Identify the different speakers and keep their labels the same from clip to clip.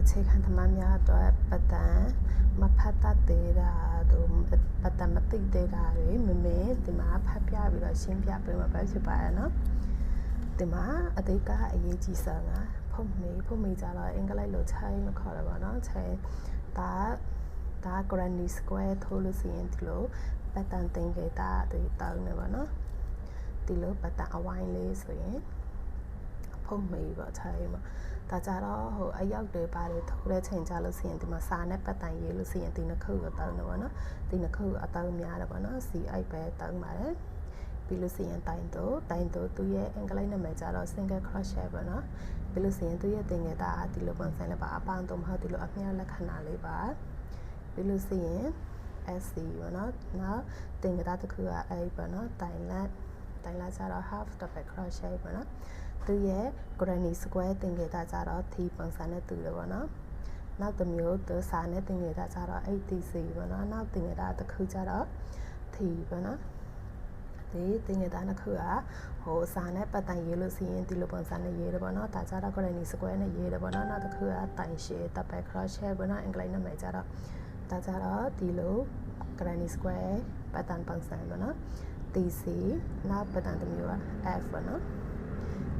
Speaker 1: အခြေခံသမားများအတွက်ပတ်တန်မဖတ်တတ်သေးတာတို့ပတ်တန်မသိသေးတာတွေမမေဒီမှာဖတ်ပြပြီးတော့ရှင်းပြပေးမှာပဲဖြစ်ပါတယ်နော်ဒီမှာအသေးကအရေးကြီးဆုံးကဖို့မေကြတော့အင်္ဂလိပ်လိုချိုင်းမခေါ်ရပါတော့ချိုင်းဒါ granny square ထိုးလို့စီရင်ဒီလိုပတ်တန်တင်ခဲ့တာတွေတောင်းနေပါနော်ဒီလိုပတ်တန်အဝိုင်းလေးဆိုရင်ဖို့မေပါချိုင်းမှာဒါကြတော့ဟိုအရောက်တွေပါတယ်ထိုးတဲ့ချိန်ကြလို့စီရင်ဒီမှာစာနဲ့ပတ်တန်ရေးလို့စီရင်ဒီနှစ်ခုကိုတောင်းနေပါနော်ဒီနှစ်ခုအတောင်းများတယ်ပါနော် CI ပဲတောင်းပါတယ်ပြီးလို့စီရင်တိုင်တိုသူရဲ့အင်္ဂလိပ်နာမည်ကြတော့ single crochet ပေါ့နော်ပြီးလို့စီရင်သူရဲ့တင်ငယ်တာဒီလိုပုံစံလေးပါအပေါင်းတော့မဟုတ်ဒီလိုအမြတ်လက္ခဏာလေးပါပြီးလို့စီရင် SC ပေါ့နော်နောက်တင်ငယ်တာတစ်ခုကအဲ့ပေါ့နော်တိုင်လက်ကြတော့ half double crochet ပေါ့နော်သူရဲ့ granny square တင်ငယ်တာကြတော့ T ပုံစံနဲ့တူတယ်ပေါ့နော်နောက်တစ်မျိုးသူစာနဲ့တင်ငယ်တာကြတော့ ATC ပေါ့နော်နောက်တင်ငယ်တာတစ်ခုကြတော့ T ပေါ့နော်ဒီတင်ငယ်တာနှစ်ခုကဟိုစာနဲ့ပတ်တန်ရေးလို့စီရင်ဒီလိုပုံစံနဲ့ရေးတယ်ပေါ့နော်ဒါကြတော့ granny square နဲ့ရေးတယ်ပေါ့နော်နောက်တစ်ခုကတိုင်ရှည် double crochet ပေါ့နော်အင်္ဂလိပ်နာမည်ကြတော့ဒါကြတော့ဒီလို granny square ပတ်တန်ပုံစံပေါ့နော် TC နောက်ပတ်တန်တစ်မျိုးက F ပေါ့နော်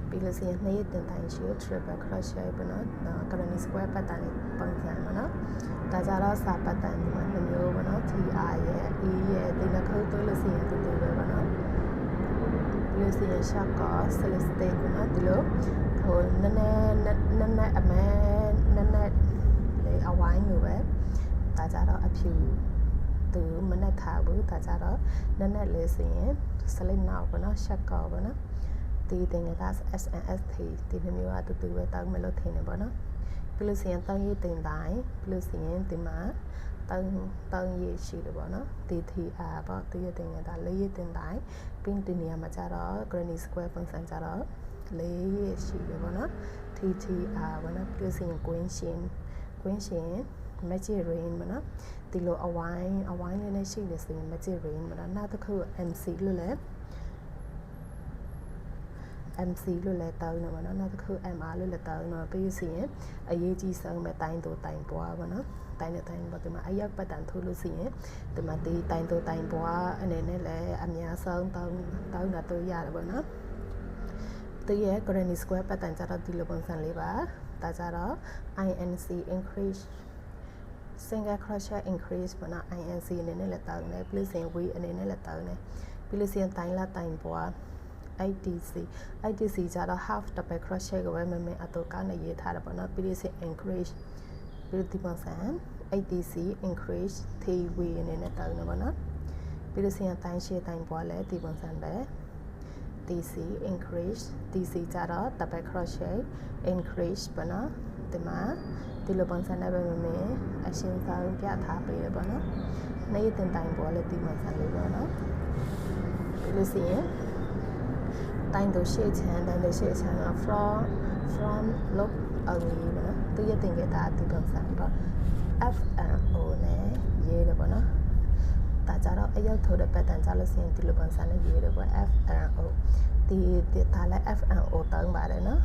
Speaker 1: ပြီးလို့စီရင်နှစ်ရက်တင်တိုင်ရှည် triple crochet ပေါ့နော် granny square ပတ်တန်ပုံစံပေါ့နော်ဒါကြတော့စာပတ်တန်ဒီမှာနှစ်မျိုးပေါ့နော် TR ရဲ့ E ရဲ့ဒီနှစ်ခုတွဲလို့စီရင်တူတူပဲပေါ့နော်ဒီလိုစီရင်ရှော့ကော celeste ပေါ့နော်ဒီလိုဟိုနည်းအမဲလေအဝိုင်းလိုပဲဒါကြတော့အဖြူသူမနဲ့ထားဘူးဒါကြတော့နည်းလေးစီရင် slip နောက်ပေါ့နော်ရှော့ကောပေါ့နော်ဒီတင်က SNST ဒီမျိုးကတူတူပဲတောင်းမလို့ထင်နေပေါ့နော်ပြီးလို့စီရင်တောင်းရေးတင်တိုင်းပြီးလို့စီရင်ဒီမှာတောင်းရေးရှိတယ်ပေါ့နော် DTR ပေါ့သူရတင်ကလေးရေးတင်တိုင်းပြီးဒီနေရာမှာကျတော့ granny square ပုံစံကျတော့လေးရေးရှိတယ်ပေါ့နော် TTR ပေါ့နော်ပြီးလို့စီရင် queen shin magic rain ပေါ့နော်ဒီလိုအဝိုင်းလေးနဲ့ရှိတယ်ဆိုရင် magic rain ပေါ့နော်နောက်တစ်ခု MC လို့လဲတောင်းနေပါတော့နောက်တစ်ခု MR လို့လည်းတောင်းတော့ပြီးစီရင်အရေးကြီးဆုံးပဲတိုင်ပွားပါနော်တိုင်ပေါ့ဒီမှာအရောက်ပတ်တန်ထိုးလို့စီရင်ဒီမှာဒီတိုင်ပွားအနေနဲ့လည်းအများဆုံးတောင်းတာတို့ရတယ်ပေါ့နော်သူရဲ့ granny square ပတ်တန်ကြတော့ဒီလိုပုံစံလေးပါဒါကြတော့ INC increase single crochet increase ပေါ့နော် INC အနေနဲ့လည်းတောင်းတယ်ပြီးစီရင် V အနေနဲ့လည်းတောင်းတယ်ပြီးလို့စီရင်တိုင်ပွားITC ကြတော့ half double crochet ကိုပဲမင်းအတူကောင်းနေရေးထားတယ်ပေါ့နော်ပြီးလို့စီ increase ပြီးဒီပုံစံ ITC increase TV အနေနဲ့တောင်းတယ်ပေါ့နော်ပြီးလို့စီရင်တိုင်ရှည်တိုင်ပွားလဲဒီပုံစံပဲ TC increase TC ကြတော့ double crochet increase ပေါ့နော်ဒီမှာဒီလိုပုံစံနဲ့ပဲမင်းအရှင်းဆုံးပြထားပေးတယ်ပေါ့နော်နေ့တင်တိုင်ပွားလဲဒီပုံစံလေးပေါ့နော်ပြီးလို့စီရင်တိုင်တို့ရှေ့ချမ်းက from look only နော်သူရတင်ခဲ့တာဒီပုံစံပေါ့ FNO နဲ့ရေးတယ်ပေါ့နော်ဒါကြတော့အရောက်ထိုးတဲ့ပတ်တန်ကြလို့စီရင်ဒီလိုပုံစံနဲ့ရေးတယ်ပေါ့ FNO ဒီဒါလည်း FNO တောင်းပါတယ်နော်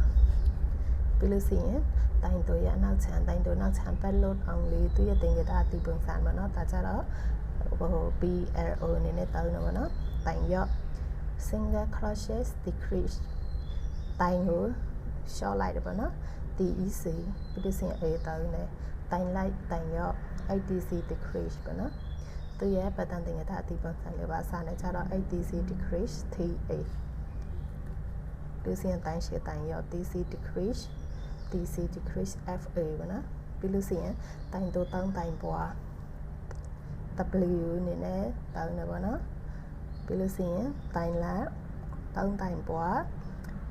Speaker 1: ပြီးလို့စီရင်တိုင်တို့ရနောက်ချမ်းပတ်လို့အောင်လေးသူရတင်ခဲ့တာဒီပုံစံပေါ့နော်ဒါကြတော့ဟို BLO အနေနဲ့တောင်းတယ်ပေါ့နော်တိုင်ရော့single crochet decrease တိုင်ကိုရှော့လိုက်တယ်ပေါ့နော် TEC ပြီးလို့စီရင် A တောင်းတယ်တိုင်လိုက်တိုင်ရော့ ATC decrease ပေါ့နော်သူရဲ့ပတ်တန်တင်ကတာအတိပုံစံလေးပါစာနဲ့ကြတော့ ATC decrease TA ပြီးစီရင်တိုင်ရှည်တိုင်ရော့ TC decrease FA ပေါ့နော်ပြီးလို့စီရင်တိုင်တိုတိုင်ပွား W အနေနဲ့တောင်းတယ်ပေါ့နော်ပြီးလို့စီရင်တိုင်လက်တိုင်ပွား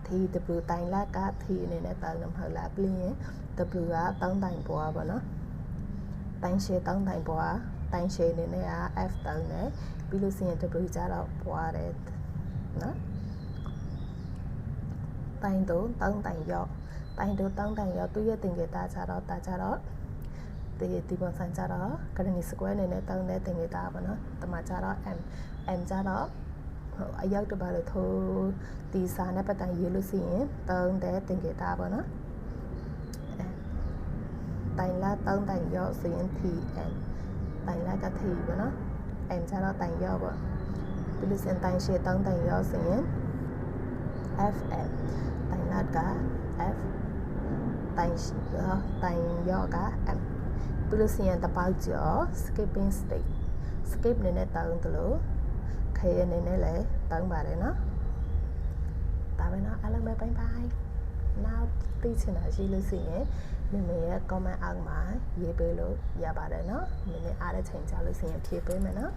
Speaker 1: TW တိုင်လက်က T အနေနဲ့တောင်းတယ်မဟုတ်လားပြီးရင် W ကတိုင်ပွားပေါ့နော်တိုင်ရှည်တိုင်ပွားတိုင်ရှည်အနေနဲ့က F တောင်းတယ်ပြီးလို့စီရင် W ကြတော့ပွားတယ်နော်တိုင်တိုင်ရော့သူရဲ့တင်ခဲ့တာကြတော့ဒီပုံစံကြတော့ granny square အနေနဲ့တောင်းတဲ့တင်ခဲ့တာပေါ့နော်ဒီမှာကြတော့ M ကြတော့အရောက်တပါလို့ထိုးဒီစာနဲ့ပတ်တန်ရေးလို့စီရင်တောင်းတဲ့တင်ခဲ့တာပေါ့နော် တိုင်လာ3တိုင်ရောဆိုရင် TM တိုင်လာက T ပေါ့နော် M ကျတော့တိုင်ရောပေါ့ပြီးလို့စင်တိုင်ရှည်3တိုင်ရောဆိုရင် FM တိုင်လာက F တိုင်ရောက M ပြီးလို့စင်တပေါက်ကျော် skipping state skip နေနဲ့တောင်းတယ်လို့ခရနေနဲ့လည်းတောင်းပါတယ်နော်ဒါပဲနော်အားလုံးပဲbye bye နောက်သိချင်တာရှိလို့ရှိရင်မမေရဲ့ comment အောက်မှာရေးပေးလို့ရပါတယ်နော်မမေအားတဲ့ချိန်ကြလို့ရှိရင်ဖြည့်ပေးမယ်နော်